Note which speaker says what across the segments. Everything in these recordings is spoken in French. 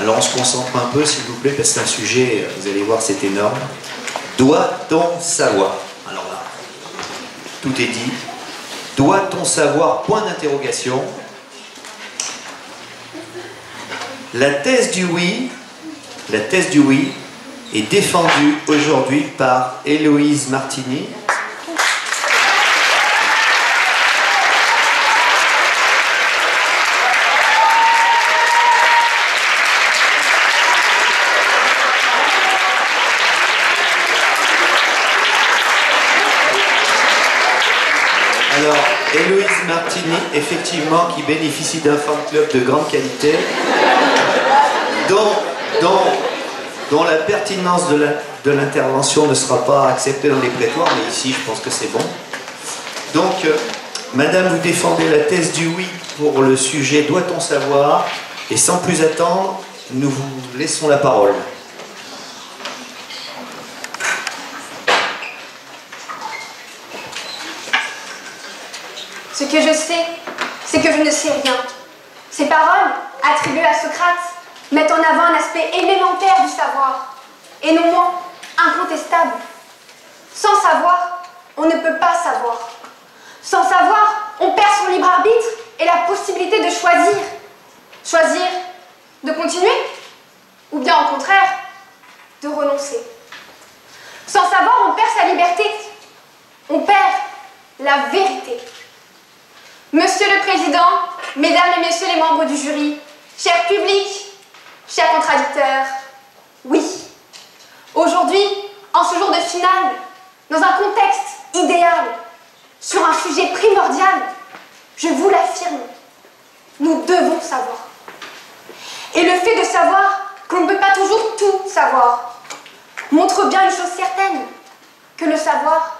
Speaker 1: Alors on se concentre un peu s'il vous plaît parce que c'est un sujet, vous allez voir c'est énorme. Doit-on savoir? Alors là, tout est dit. Doit-on savoir? Point d'interrogation. La thèse du oui est défendue aujourd'hui par Héloïse Martini. Alors, Héloïse Martini, effectivement, qui bénéficie d'un fan club de grande qualité, dont la pertinence de l'intervention ne sera pas acceptée dans les prétoires, mais ici, je pense que c'est bon. Donc, Madame, vous défendez la thèse du oui pour le sujet « Doit-on savoir ?» et sans plus attendre, nous vous laissons la parole.
Speaker 2: Ce que je sais, c'est que je ne sais rien. Ces paroles, attribuées à Socrate, mettent en avant un aspect élémentaire du savoir, et non moins incontestable. Sans savoir, on ne peut pas savoir. Sans savoir, on perd son libre arbitre et la possibilité de choisir. Choisir de continuer, ou bien au contraire, de renoncer. Sans savoir, on perd sa liberté. On perd la vérité. Monsieur le Président, Mesdames et Messieurs les membres du jury, cher public, chers contradicteurs, oui. Aujourd'hui, en ce jour de finale, dans un contexte idéal, sur un sujet primordial, je vous l'affirme, nous devons savoir. Et le fait de savoir qu'on ne peut pas toujours tout savoir montre bien une chose certaine, que le savoir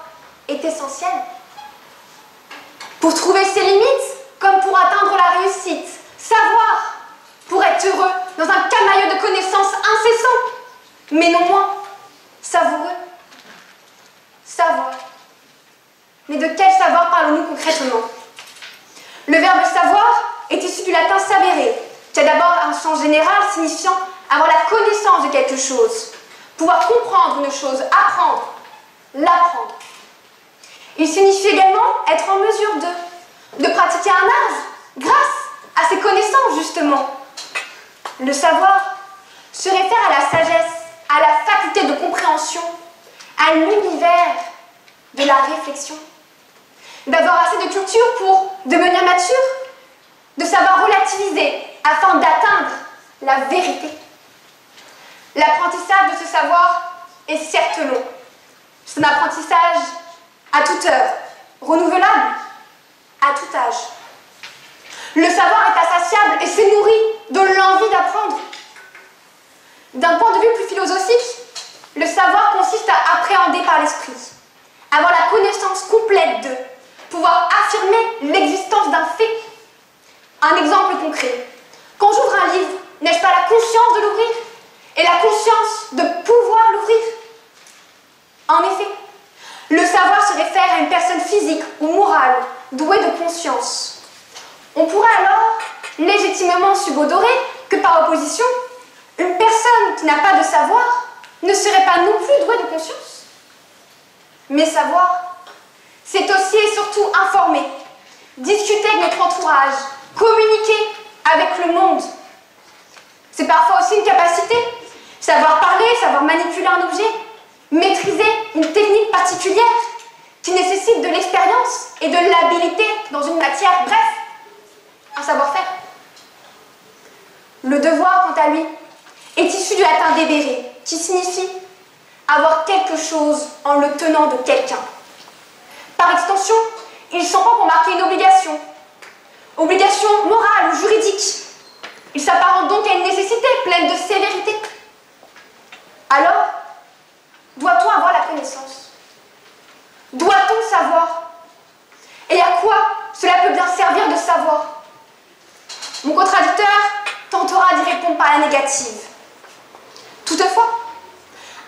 Speaker 2: est essentiel. Pour trouver ses limites, comme pour atteindre la réussite. Savoir, pour être heureux, dans un camailleux de connaissances incessants, mais non moins savoureux. Savoir. Mais de quel savoir parlons-nous concrètement? Le verbe savoir est issu du latin savere, qui a d'abord un sens général signifiant avoir la connaissance de quelque chose, pouvoir comprendre une chose, apprendre, l'apprendre. Il signifie également être en mesure de pratiquer un art grâce à ses connaissances, justement. Le savoir se réfère à la sagesse, à la faculté de compréhension, à l'univers de la réflexion. D'avoir assez de culture pour devenir mature, de savoir relativiser afin d'atteindre la vérité. L'apprentissage de ce savoir est certes long. C'est un apprentissage à toute heure, renouvelable, à tout âge. Le savoir est insatiable et se nourrit de l'envie d'apprendre. D'un point de vue plus philosophique, le savoir consiste à appréhender par l'esprit, avoir la connaissance complète de, pouvoir affirmer l'existence d'un fait. Un exemple concret. Quand j'ouvre un livre, n'ai-je pas la conscience de l'ouvrir et la conscience de pouvoir l'ouvrir? En effet, le savoir se réfère à une personne physique ou morale douée de conscience. On pourrait alors légitimement subodorer que par opposition, une personne qui n'a pas de savoir ne serait pas non plus douée de conscience. Mais savoir, c'est aussi et surtout informer, discuter avec notre entourage, communiquer avec le monde. C'est parfois aussi une capacité, savoir parler, savoir manipuler un objet, maîtriser une technique particulière qui nécessite de l'expérience et de l'habilité dans une matière, bref, un savoir-faire. Le devoir, quant à lui, est issu du latin debere, qui signifie avoir quelque chose en le tenant de quelqu'un. Par extension, il s'emploie pour marquer une obligation. Obligation morale ou juridique. Il s'apparente donc à une nécessité pleine de sévérité. Alors, doit-on avoir la connaissance? Doit-on savoir? Et à quoi cela peut bien servir de savoir? Mon contradicteur tentera d'y répondre par la négative. Toutefois,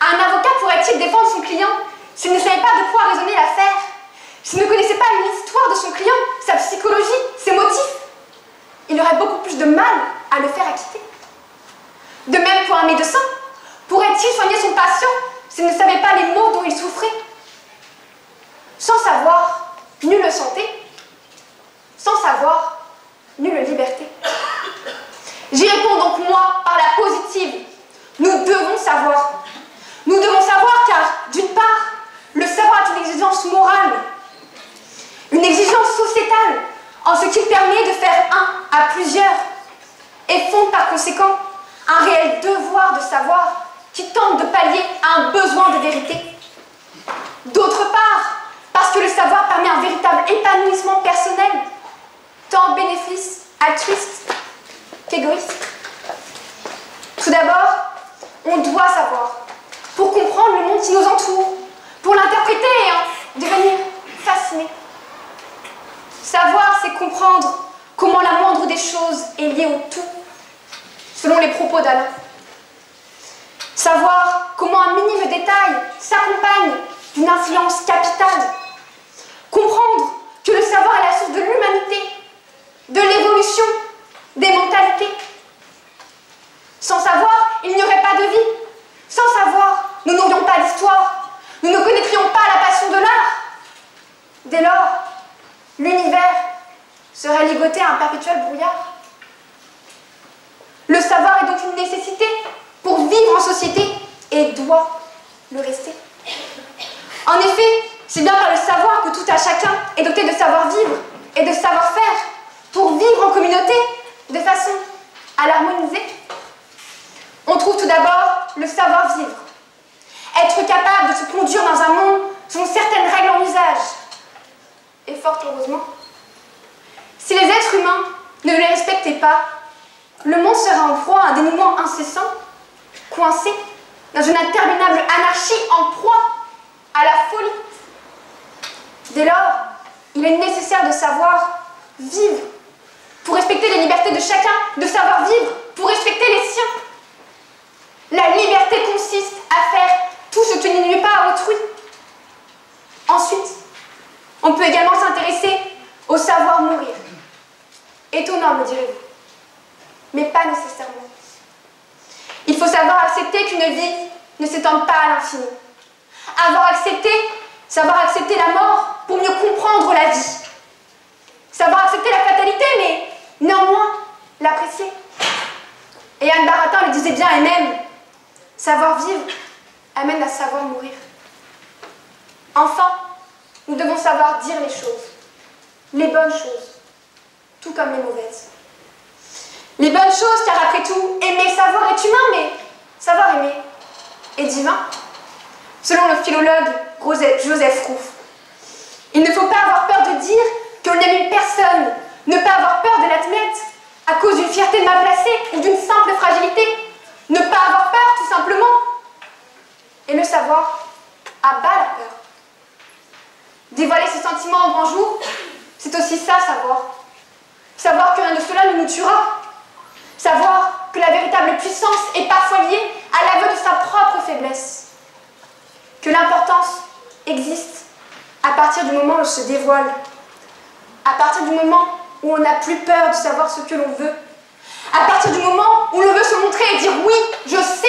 Speaker 2: un avocat pourrait-il défendre son client s'il ne savait pas de quoi raisonner l'affaire, s'il ne connaissait pas l'histoire de son client, sa psychologie, ses motifs? Il aurait beaucoup plus de mal nulle santé. Sans savoir, nulle liberté. J'y réponds donc moi par la positive. Nous devons savoir. Nous devons savoir car, d'une part, le savoir est une exigence morale, une exigence sociétale, en ce qu'il permet de faire un à plusieurs, et fonde par conséquent un réel devoir de savoir qui tente de pallier à un besoin de vérité. D'autre part, parce que le savoir permet un véritable épanouissement personnel, tant bénéfice altruiste qu'égoïste. Tout d'abord, on doit savoir, pour comprendre le monde qui nous entoure, pour l'interpréter et en devenir fasciné. Savoir, c'est comprendre comment la moindre des choses est liée au tout, selon les propos d'Alain. Savoir comment un minime détail s'accompagne d'une influence capitale. Comprendre que le savoir est la source de l'humanité, de l'évolution, des mentalités. Sans savoir, il n'y aurait pas de vie. Sans savoir, nous n'aurions pas d'histoire. Nous ne connaîtrions pas la passion de l'art. Dès lors, l'univers serait ligoté à un perpétuel brouillard. Le savoir est donc une nécessité pour vivre en société et doit le rester. En effet, c'est bien par le savoir que tout à chacun est doté de savoir-vivre et de savoir-faire pour vivre en communauté de façon à l'harmoniser. On trouve tout d'abord le savoir-vivre. Être capable de se conduire dans un monde selon certaines règles en usage. Et fort heureusement, si les êtres humains ne les respectaient pas, le monde serait en proie à un dénouement incessant, coincé dans une interminable anarchie en proie à la folie. Dès lors, il est nécessaire de savoir vivre pour respecter les libertés de chacun, de savoir vivre pour respecter les siens. La liberté consiste à faire tout ce qui ne nuit pas à autrui. Ensuite, on peut également s'intéresser au savoir mourir. Étonnant, me direz-vous, mais pas nécessairement. Il faut savoir accepter qu'une vie ne s'étende pas à l'infini. Savoir accepter la mort pour mieux comprendre la vie. Savoir accepter la fatalité, mais néanmoins l'apprécier. Et Anne Baratin le disait bien elle-même, savoir vivre amène à savoir mourir. Enfin, nous devons savoir dire les choses, les bonnes choses, tout comme les mauvaises. Les bonnes choses, car après tout, aimer savoir est humain, mais savoir aimer est divin. Selon le philologue Joseph Rouff, il ne faut pas avoir peur de dire que l'on aime une personne, ne pas avoir peur de l'admettre à cause d'une fierté mal placée ou d'une simple fragilité, ne pas avoir peur tout simplement. Et le savoir abat la peur. Dévoiler ses sentiments en grand jour, c'est aussi ça, savoir. Savoir que rien de cela ne nous tuera. Savoir que la véritable puissance est parfois liée à l'aveu de sa propre faiblesse. Que l'importance existe à partir du moment où on se dévoile. À partir du moment où on n'a plus peur de savoir ce que l'on veut. À partir du moment où l'on veut se montrer et dire oui, je sais.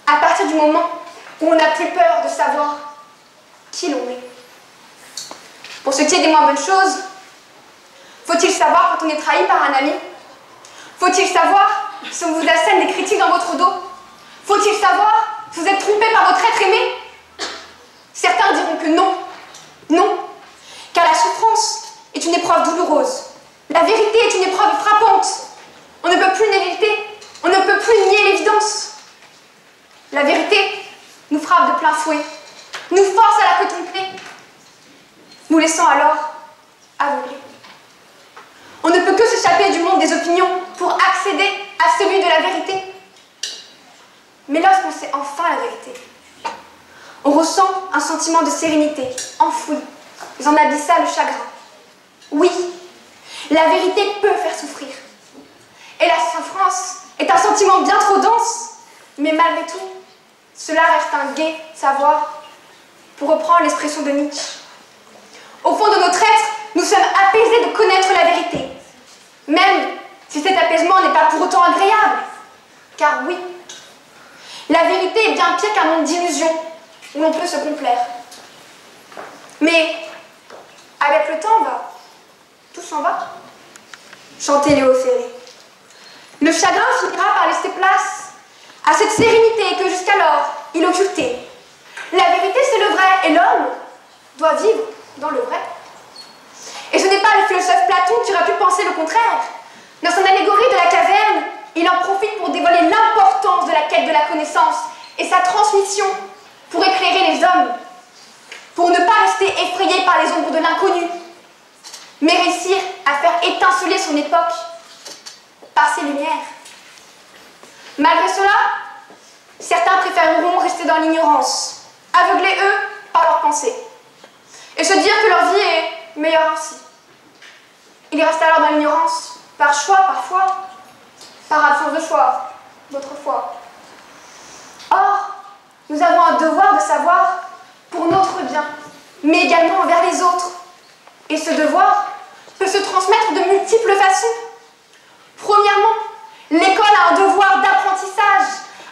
Speaker 2: À partir du moment où on n'a plus peur de savoir qui l'on est. Pour ce qui est des moins bonnes choses, faut-il savoir quand on est trahi par un ami? Faut-il savoir si on vous assène des critiques dans votre dos? Faut-il savoir si vous êtes trompé par votre être aimé? Certains diront que non. Non. Car la souffrance est une épreuve douloureuse. La vérité est une épreuve frappante. On ne peut plus l'éviter. On ne peut plus nier l'évidence. La vérité nous frappe de plein fouet, nous force à la contempler, nous laissant alors aveuglés. On ne peut que s'échapper du monde des opinions pour accéder à celui de la vérité. Mais lorsqu'on sait enfin la vérité, on ressent un sentiment de sérénité, enfoui, dans un abyssal chagrin. Oui, la vérité peut faire souffrir. Et la souffrance est un sentiment bien trop dense, mais malgré tout, cela reste un gai savoir, pour reprendre l'expression de Nietzsche. Au fond de notre être, nous sommes apaisés de connaître la vérité, même si cet apaisement n'est pas pour autant agréable. Car oui, la vérité est bien pire qu'un monde d'illusions où l'on peut se complaire. Mais temps va, tout s'en va. Chantait Léo Ferré. Le chagrin finira par laisser place à cette sérénité que jusqu'alors il occultait. La vérité, c'est le vrai, et l'homme doit vivre dans le vrai. Et ce n'est pas le philosophe Platon qui aurait pu penser le contraire. Dans son allégorie de la caverne, il en profite pour dévoiler l'importance de la quête de la connaissance et sa transmission pour éclairer les hommes, pour ne pas rester effrayé par les ombres de l'inconnu, mais réussir à faire étinceler son époque par ses lumières. Malgré cela, certains préféreront rester dans l'ignorance, aveuglés eux par leurs pensées, et se dire que leur vie est meilleure ainsi. Ils restent alors dans l'ignorance, par choix parfois, par absence de choix, d'autres fois. Or, nous avons un devoir de savoir pour notre bien, mais également envers les autres. Et ce devoir peut se transmettre de multiples façons. Premièrement, l'école a un devoir d'apprentissage,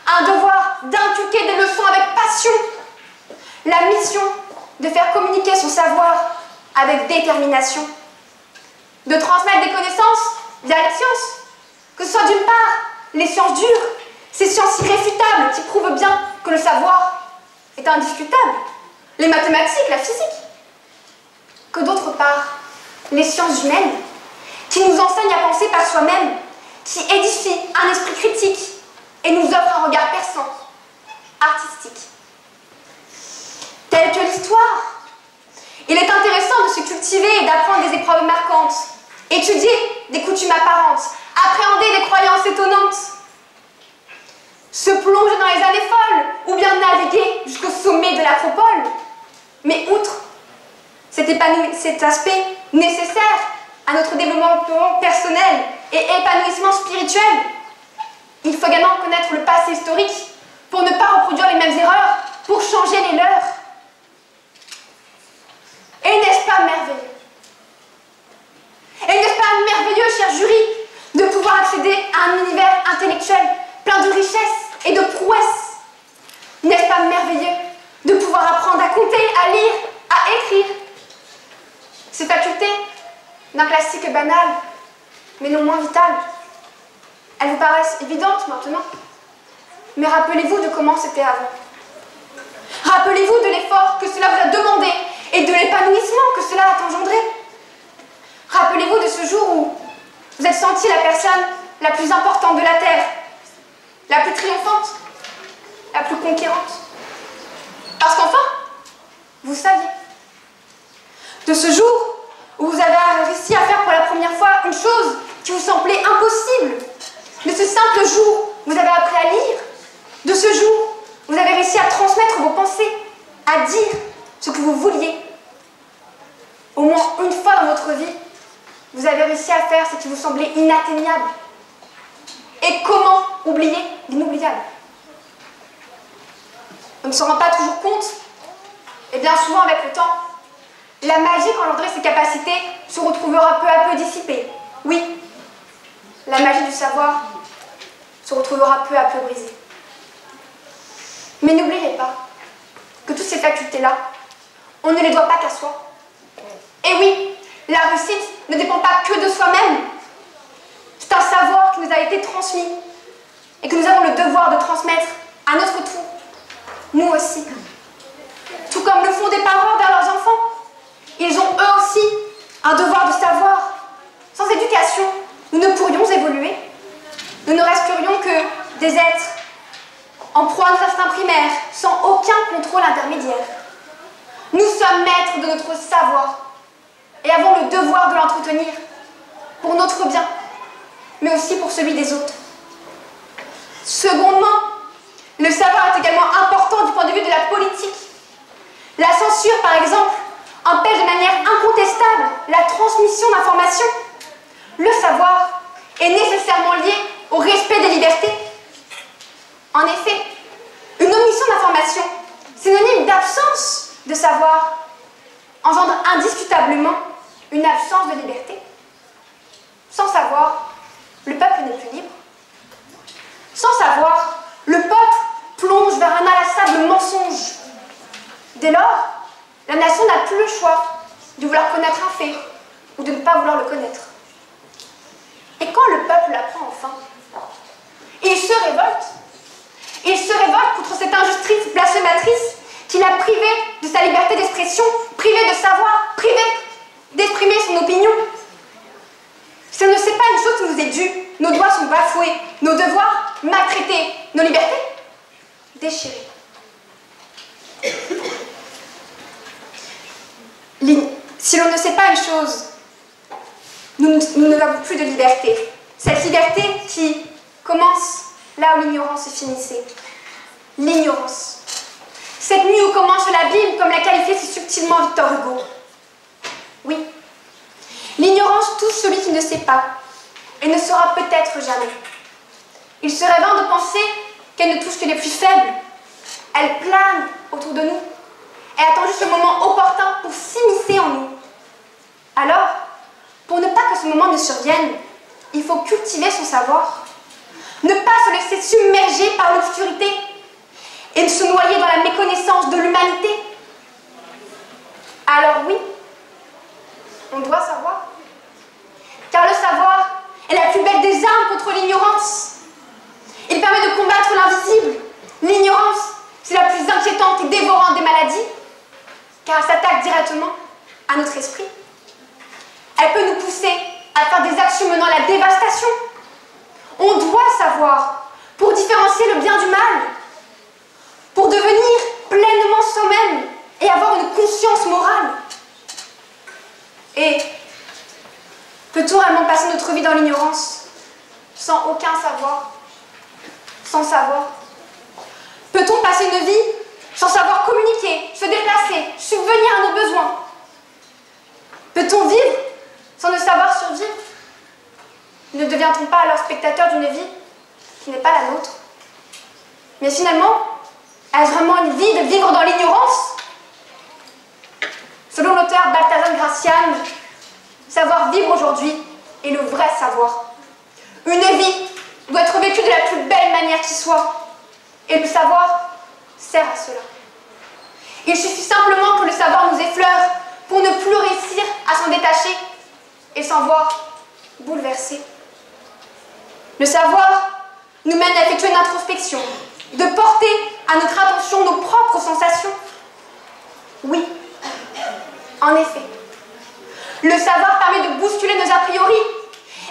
Speaker 2: un devoir d'inculquer des leçons avec passion. La mission de faire communiquer son savoir avec détermination. De transmettre des connaissances via la science, que ce soit d'une part les sciences dures, ces sciences irréfutables qui prouvent bien que le savoir est indiscutable, les mathématiques, la physique, que d'autre part les sciences humaines qui nous enseignent à penser par soi-même, qui édifient un esprit critique et nous offrent un regard perçant, artistique. Telle que l'histoire, il est intéressant de se cultiver et d'apprendre des épreuves marquantes, étudier des coutumes apparentes, appréhender des croyances étonnantes, se plonger dans les années folles ou bien naviguer jusqu'au sommet de l'acropole. Mais outre cet aspect nécessaire à notre développement personnel et épanouissement spirituel, il faut également connaître le passé historique pour ne pas reproduire les mêmes erreurs, pour changer les leurs. Et n'est-ce pas merveilleux? Et n'est-ce pas merveilleux, cher jury, de pouvoir accéder à un univers intellectuel plein de richesses et de prouesses? N'est-ce pas merveilleux de pouvoir apprendre à compter, à lire, à écrire? Ces facultés, d'un classique banal, mais non moins vital, elles vous paraissent évidentes maintenant. Mais rappelez-vous de comment c'était avant. Rappelez-vous de l'effort que cela vous a demandé et de l'épanouissement que cela a engendré. Rappelez-vous de ce jour où vous êtes senti la personne la plus importante de la Terre, la plus triomphante, la plus conquérante. Parce qu'enfin, vous saviez. De ce jour où vous avez réussi à faire pour la première fois une chose qui vous semblait impossible. De ce simple jour où vous avez appris à lire. De ce jour où vous avez réussi à transmettre vos pensées, à dire ce que vous vouliez. Au moins une fois dans votre vie, vous avez réussi à faire ce qui vous semblait inatteignable. Et comment oublier l'inoubliable? On ne se rend pas toujours compte, et bien souvent avec le temps, la magie qu'engendrait ses capacités se retrouvera peu à peu dissipée. Oui, la magie du savoir se retrouvera peu à peu brisée. Mais n'oubliez pas que toutes ces facultés-là, on ne les doit pas qu'à soi. Et oui, la réussite ne dépend pas que de soi-même. C'est un savoir qui nous a été transmis et que nous avons le devoir de transmettre à notre tour, nous aussi. Tout comme le font des parents vers leurs enfants. Ils ont eux aussi un devoir de savoir. Sans éducation, nous ne pourrions évoluer. Nous ne resterions que des êtres en proie à nos instincts primaires, sans aucun contrôle intermédiaire. Nous sommes maîtres de notre savoir et avons le devoir de l'entretenir pour notre bien, mais aussi pour celui des autres. Secondement, le savoir est également important du point de vue de la politique. La censure, par exemple, empêche de manière incontestable la transmission d'informations. Le savoir est nécessairement lié au respect des libertés. En effet, une omission d'information, synonyme d'absence de savoir, engendre indiscutablement une absence de liberté. Sans savoir, le peuple n'est plus libre. Sans savoir, le peuple plonge vers un inlassable mensonge. Dès lors, la nation n'a plus le choix de vouloir connaître un fait ou de ne pas vouloir le connaître. Et quand le peuple l'apprend enfin, il se révolte. Il se révolte contre cette injustice blasphématrice qui l'a privé de sa liberté d'expression, privé de savoir, privé d'exprimer son opinion. Si on ne sait pas une chose qui nous est due, nos droits sont bafoués, nos devoirs maltraités, nos libertés déchirées. Si l'on ne sait pas une chose, nous n'avons plus de liberté. Cette liberté qui commence là où l'ignorance se finissait. L'ignorance. Cette nuit où commence l'abîme, comme l'a qualifié si subtilement Victor Hugo. Oui. L'ignorance touche celui qui ne sait pas, et ne saura peut-être jamais. Il serait vain de penser qu'elle ne touche que les plus faibles. Elle plane autour de nous. Elle attend juste le moment opportun pour s'immiscer en nous. Alors, pour ne pas que ce moment ne survienne, il faut cultiver son savoir. Ne pas se laisser submerger par l'obscurité et se noyer dans la méconnaissance de l'humanité. Alors oui, on doit savoir. Car le savoir est la plus belle des armes contre l'ignorance. Il permet de combattre l'invisible. L'ignorance, c'est la plus inquiétante et dévorante des maladies, car elle s'attaque directement à notre esprit. Elle peut nous pousser à faire des actions menant à la dévastation. On doit savoir pour différencier le bien du mal, pour devenir pleinement soi-même et avoir une conscience morale. Et peut-on réellement passer notre vie dans l'ignorance, sans aucun savoir, sans savoir? Peut-on passer une vie sans savoir communiquer, se déplacer, subvenir à nos besoins? Peut-on vivre sans ne savoir survivre? Ne devient-on pas alors spectateur d'une vie qui n'est pas la nôtre? Mais finalement, est-ce vraiment une vie de vivre dans l'ignorance? Selon l'auteur Balthazar Gracian, savoir vivre aujourd'hui est le vrai savoir. Une vie doit être vécue de la plus belle manière qui soit. Et le savoir sert à cela. Il suffit simplement que le savoir nous effleure pour ne plus réussir à s'en détacher et s'en voir bouleversé. Le savoir nous mène à effectuer une introspection, de porter à notre attention nos propres sensations. Oui, en effet. Le savoir permet de bousculer nos a priori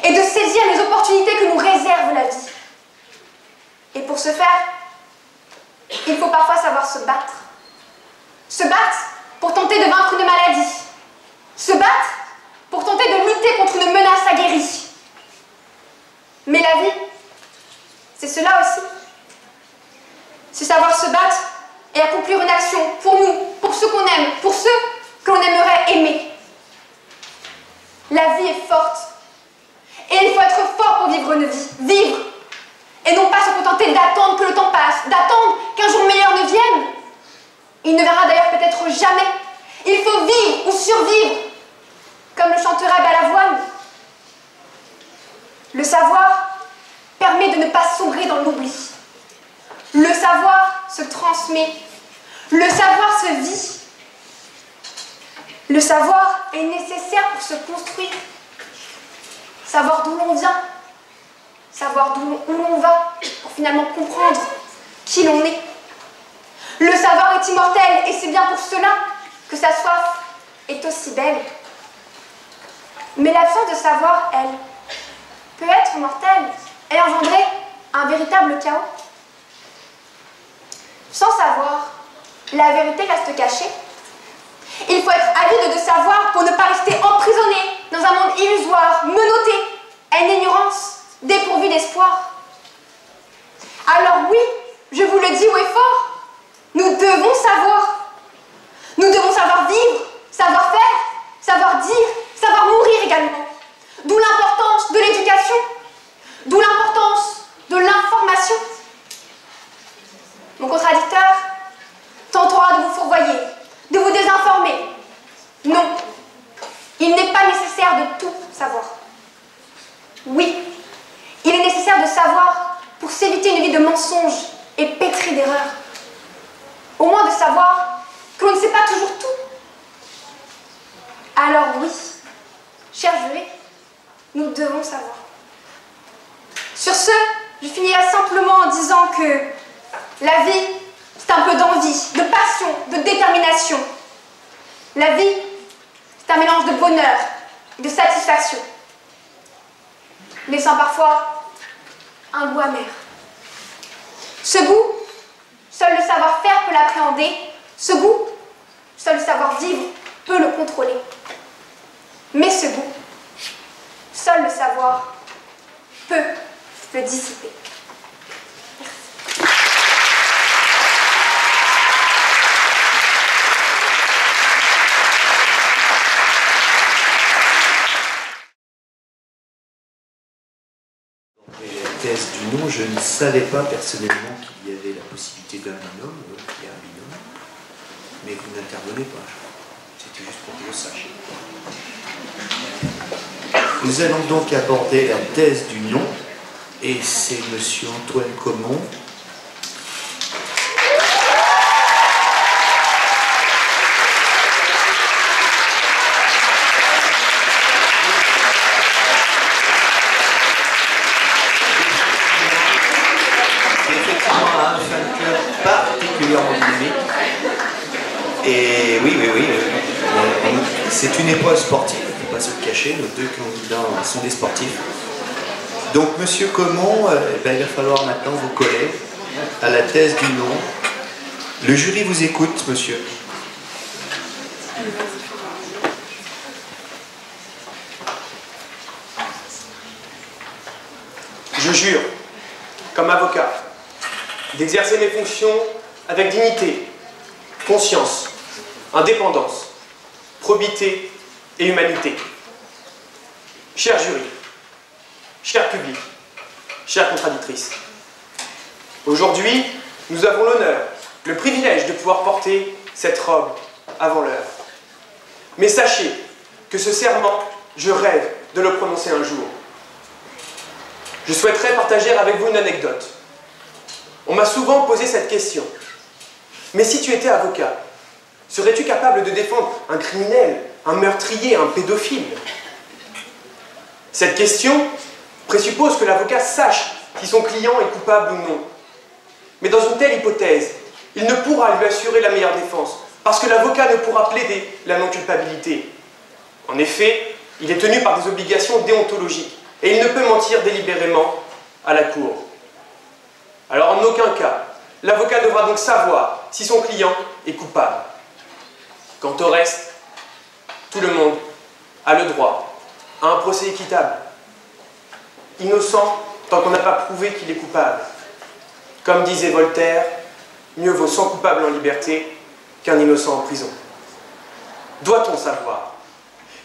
Speaker 2: et de saisir les opportunités que nous réserve la vie. Et pour ce faire, il faut parfois savoir se battre. Se battre pour tenter de vaincre une maladie. Se battre pour tenter de lutter contre une menace aguerrie. Mais la vie, c'est cela aussi. C'est savoir se battre et accomplir une action pour nous, pour ceux qu'on aime, pour ceux que l'on aimerait aimer. La vie est forte. Et il faut être fort pour vivre une vie. Vivre. Et non pas se contenter d'attendre que le temps passe, d'attendre qu'un jour meilleur ne vienne. Il ne viendra d'ailleurs peut-être jamais. Il faut vivre ou survivre, comme le chanterait Balavoine. Le savoir permet de ne pas sombrer dans l'oubli. Le savoir se transmet. Le savoir se vit. Le savoir est nécessaire pour se construire. Savoir d'où l'on vient. Savoir où l'on va pour finalement comprendre qui l'on est. Le savoir est immortel et c'est bien pour cela que sa soif est aussi belle. Mais l'absence de savoir, elle, peut être mortelle et engendrer un véritable chaos. Sans savoir, la vérité reste cachée. Il faut être avide de savoir pour ne pas rester emprisonné dans un monde illusoire, menotté à une ignorance dépourvue d'espoir. Alors oui, je vous le dis haut et fort, nous devons savoir. Nous devons savoir vivre, savoir faire, savoir dire, savoir mourir également. D'où l'importance de l'éducation, d'où l'importance de l'information. Mon contradicteur tentera de vous fourvoyer, de vous désinformer. Non, il n'est pas nécessaire de tout savoir. Oui, il est nécessaire de savoir pour s'éviter une vie de mensonges et pétrie d'erreurs. Au moins de savoir que l'on ne sait pas toujours tout. Alors oui, cher jury, nous devons savoir. Sur ce, je finirai simplement en disant que la vie, c'est un peu d'envie, de passion, de détermination. La vie, c'est un mélange de bonheur et de satisfaction, laissant parfois un goût amer. Ce goût, seul le savoir-faire peut l'appréhender. Ce goût, seul le savoir-vivre peut le contrôler. Mais ce goût, seul le savoir peut le dissiper.
Speaker 1: La thèse du non, je ne savais pas personnellement qu'il y avait la possibilité d'un binôme, qu'il y a un binôme, mais vous n'intervenez pas. C'était juste pour que vous sachiez. Nous allons donc aborder la thèse du non, et c'est M. Antoine Comon. Particulièrement dynamique. Et oui, c'est une épreuve sportive, il ne faut pas se le cacher, nos deux candidats sont des sportifs. Donc, Monsieur Comon, il va falloir maintenant vous coller à la thèse du non. Le jury vous écoute, monsieur.
Speaker 3: Je jure, comme avocat, d'exercer mes fonctions avec dignité, conscience, indépendance, probité et humanité. Cher jury, cher public, chère contradictrice, aujourd'hui, nous avons l'honneur, le privilège de pouvoir porter cette robe avant l'heure. Mais sachez que ce serment, je rêve de le prononcer un jour. Je souhaiterais partager avec vous une anecdote. On m'a souvent posé cette question. Mais si tu étais avocat, serais-tu capable de défendre un criminel, un meurtrier, un pédophile? Cette question présuppose que l'avocat sache si son client est coupable ou non. Mais dans une telle hypothèse, il ne pourra lui assurer la meilleure défense, parce que l'avocat ne pourra plaider la non-culpabilité. En effet, il est tenu par des obligations déontologiques, et il ne peut mentir délibérément à la cour. Alors en aucun cas, l'avocat devra donc savoir si son client est coupable. Quant au reste, tout le monde a le droit à un procès équitable. Innocent tant qu'on n'a pas prouvé qu'il est coupable. Comme disait Voltaire, mieux vaut 100 coupables en liberté qu'un innocent en prison. Doit-on savoir?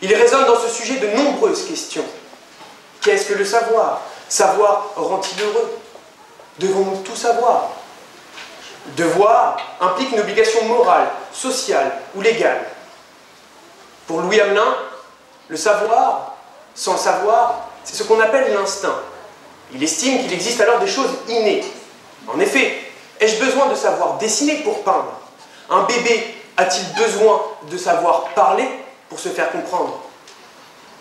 Speaker 3: Il résonne dans ce sujet de nombreuses questions. Qu'est-ce que le savoir? Savoir rend-il heureux? Devons-nous tout savoir? Devoir implique une obligation morale, sociale ou légale. Pour Louis Hamelin, le savoir, sans le savoir, c'est ce qu'on appelle l'instinct. Il estime qu'il existe alors des choses innées. En effet, ai-je besoin de savoir dessiner pour peindre? Un bébé a-t-il besoin de savoir parler pour se faire comprendre?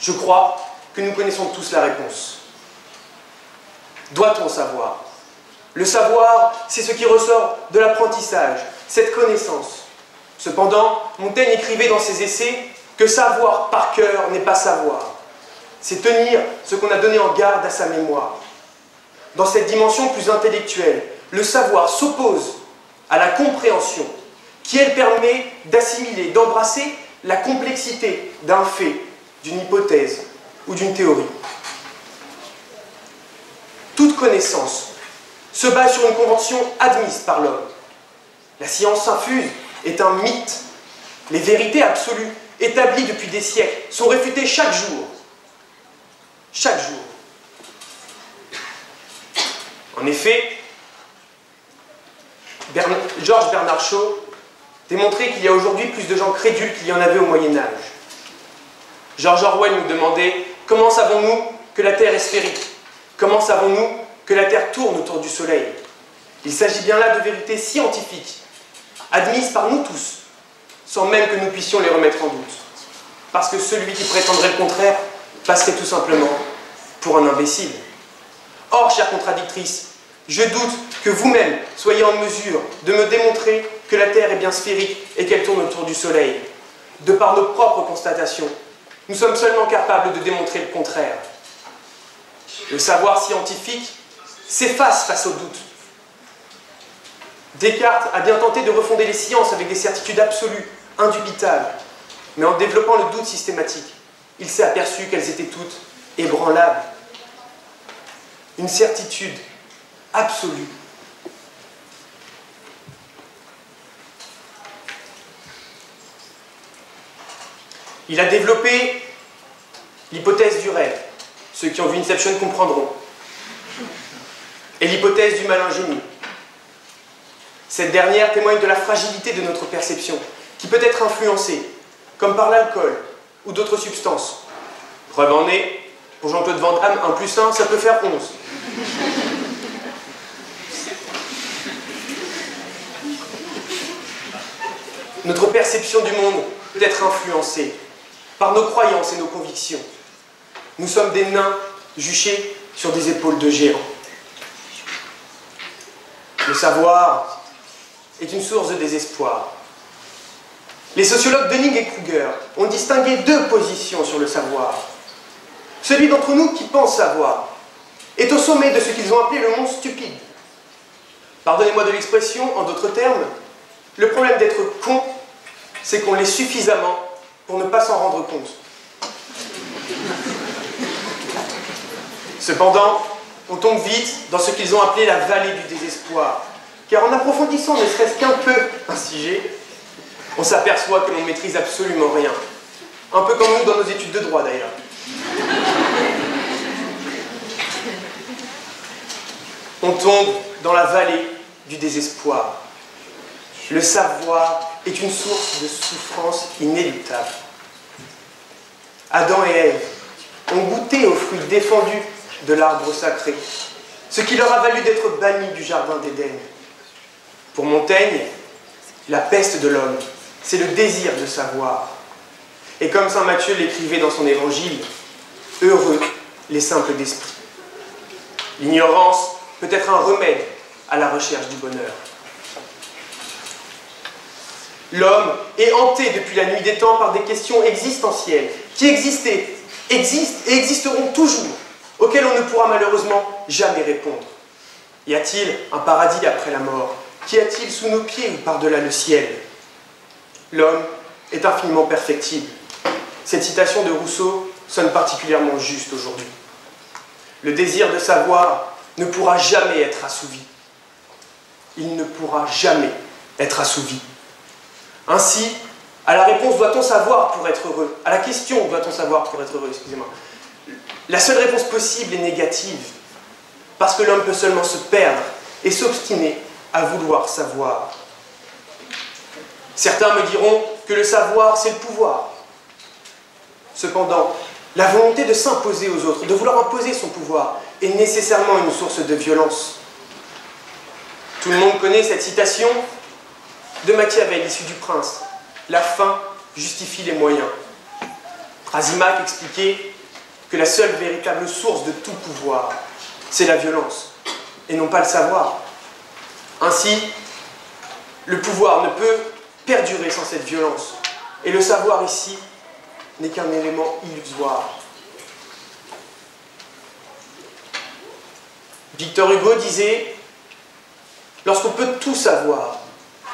Speaker 3: Je crois que nous connaissons tous la réponse. Doit-on savoir? Le savoir, c'est ce qui ressort de l'apprentissage, cette connaissance. Cependant, Montaigne écrivait dans ses essais que savoir par cœur n'est pas savoir. C'est tenir ce qu'on a donné en garde à sa mémoire. Dans cette dimension plus intellectuelle, le savoir s'oppose à la compréhension, qui elle permet d'assimiler, d'embrasser la complexité d'un fait, d'une hypothèse ou d'une théorie. Toute connaissance se base sur une convention admise par l'homme. La science infuse est un mythe. Les vérités absolues, établies depuis des siècles, sont réfutées chaque jour. Chaque jour. En effet, Georges Bernard Shaw démontrait qu'il y a aujourd'hui plus de gens crédules qu'il y en avait au Moyen-Âge. George Orwell nous demandait « Comment savons-nous que la Terre est sphérique? Comment savons-nous que la Terre tourne autour du Soleil ?» Il s'agit bien là de vérités scientifiques, admises par nous tous, sans même que nous puissions les remettre en doute. parce que celui qui prétendrait le contraire passerait tout simplement pour un imbécile. Or, chère contradictrice, je doute que vous-même soyez en mesure de me démontrer que la Terre est bien sphérique et qu'elle tourne autour du Soleil. De par nos propres constatations, nous sommes seulement capables de démontrer le contraire. Le savoir scientifique s'efface face au doute. Descartes a bien tenté de refonder les sciences avec des certitudes absolues, indubitables, mais en développant le doute systématique, il s'est aperçu qu'elles étaient toutes ébranlables. Une certitude absolue. Il a développé l'hypothèse du rêve. Ceux qui ont vu Inception comprendront. Et l'hypothèse du malin génie. Cette dernière témoigne de la fragilité de notre perception, qui peut être influencée, comme par l'alcool ou d'autres substances. Preuve en est, pour Jean-Claude Van Damme, 1 plus 1, ça peut faire 11. Notre perception du monde peut être influencée par nos croyances et nos convictions. Nous sommes des nains juchés sur des épaules de géants. Le savoir est une source de désespoir. Les sociologues Dunning et Kruger ont distingué 2 positions sur le savoir. Celui d'entre nous qui pense savoir est au sommet de ce qu'ils ont appelé le monde stupide. Pardonnez-moi de l'expression, en d'autres termes, le problème d'être con, c'est qu'on l'est suffisamment pour ne pas s'en rendre compte. Cependant, on tombe vite dans ce qu'ils ont appelé la vallée du désespoir, car en approfondissant ne serait-ce qu'un peu un sujet, on s'aperçoit que l'on ne maîtrise absolument rien. Un peu comme nous dans nos études de droit d'ailleurs. On tombe dans la vallée du désespoir. Le savoir est une source de souffrance inéluctable. Adam et Ève ont goûté aux fruits défendus de l'arbre sacré, ce qui leur a valu d'être bannis du jardin d'Éden. Pour Montaigne, la peste de l'homme, c'est le désir de savoir. Et comme saint Matthieu l'écrivait dans son évangile, heureux les simples d'esprit. L'ignorance peut être un remède à la recherche du bonheur. L'homme est hanté depuis la nuit des temps par des questions existentielles qui existaient, existent et existeront toujours, auxquelles on ne pourra malheureusement jamais répondre. Y a-t-il un paradis après la mort? Qu'y a-t-il sous nos pieds ou par-delà le ciel? L'homme est infiniment perfectible. Cette citation de Rousseau sonne particulièrement juste aujourd'hui. Le désir de savoir ne pourra jamais être assouvi. Il ne pourra jamais être assouvi. Ainsi, à la réponse « doit-on savoir pour être heureux ?» à la question « doit-on savoir pour être heureux ?» excusez-moi, la seule réponse possible est négative, parce que l'homme peut seulement se perdre et s'obstiner à vouloir savoir. Certains me diront que le savoir, c'est le pouvoir. Cependant, la volonté de s'imposer aux autres, de vouloir imposer son pouvoir, est nécessairement une source de violence. Tout le monde connaît cette citation de Machiavel, issue du Prince. La fin justifie les moyens. Thrasymach expliquait que la seule véritable source de tout pouvoir, c'est la violence, et non pas le savoir. Ainsi, le pouvoir ne peut perdurer sans cette violence, et le savoir ici n'est qu'un élément illusoire. Victor Hugo disait « Lorsqu'on peut tout savoir,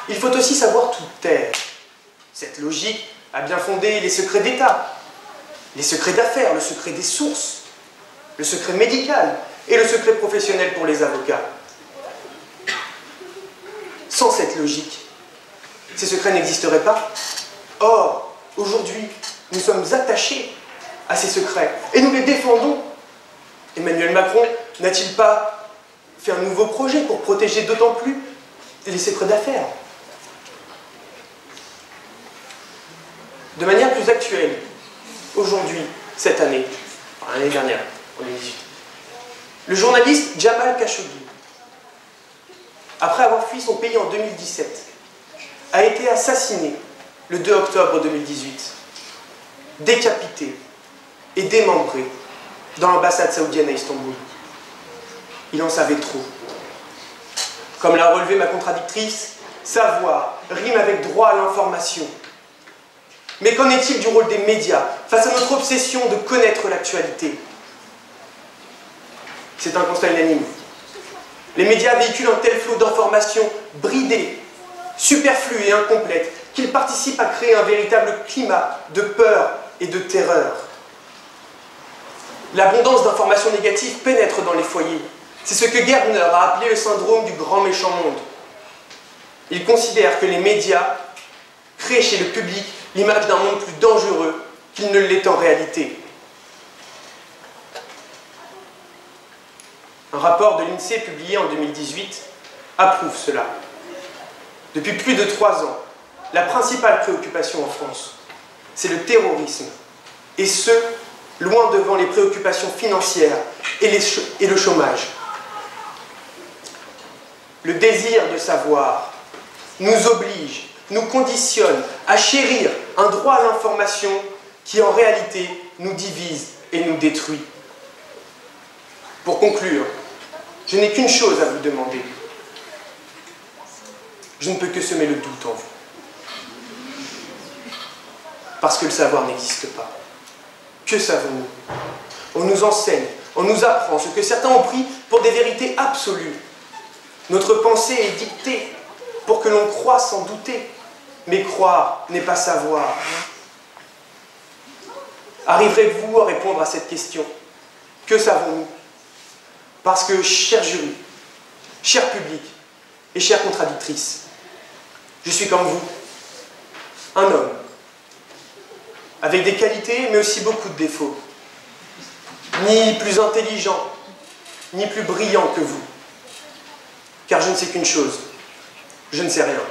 Speaker 3: il faut aussi savoir tout taire. » Cette logique a bien fondé les secrets d'État, les secrets d'affaires, le secret des sources, le secret médical et le secret professionnel pour les avocats. Sans cette logique, ces secrets n'existeraient pas. Or, aujourd'hui, nous sommes attachés à ces secrets et nous les défendons. Emmanuel Macron n'a-t-il pas fait un nouveau projet pour protéger d'autant plus les secrets d'affaires? De manière plus actuelle, aujourd'hui, cette année, l'année dernière, en 2018, le journaliste Jamal Khashoggi, après avoir fui son pays en 2017, a été assassiné le 2 octobre 2018. décapité et démembré dans l'ambassade saoudienne à Istanbul. Il en savait trop. Comme l'a relevé ma contradictrice, savoir rime avec droit à l'information. Mais qu'en est-il du rôle des médias face à notre obsession de connaître l'actualité? C'est un constat unanime. Les médias véhiculent un tel flot d'informations bridées, superflues et incomplètes qu'ils participent à créer un véritable climat de peur et de terreur. L'abondance d'informations négatives pénètre dans les foyers. C'est ce que Gerdner a appelé le syndrome du grand méchant monde. Il considère que les médias créent chez le public l'image d'un monde plus dangereux qu'il ne l'est en réalité. Un rapport de l'INSEE publié en 2018 approuve cela. Depuis plus de 3 ans, la principale préoccupation en France, c'est le terrorisme, et ce, loin devant les préoccupations financières et le chômage. Le désir de savoir nous oblige, nous conditionne à chérir un droit à l'information qui en réalité nous divise et nous détruit. Pour conclure, je n'ai qu'une chose à vous demander. Je ne peux que semer le doute en vous. Parce que le savoir n'existe pas. Que savons-nous? On nous enseigne, on nous apprend ce que certains ont pris pour des vérités absolues. Notre pensée est dictée pour que l'on croie sans douter. Mais croire n'est pas savoir. Arriverez-vous à répondre à cette question? Que savons-nous? Parce que, cher jury, cher public et chère contradictrice, je suis comme vous, un homme, avec des qualités mais aussi beaucoup de défauts, ni plus intelligent, ni plus brillant que vous, car je ne sais qu'une chose, je ne sais rien.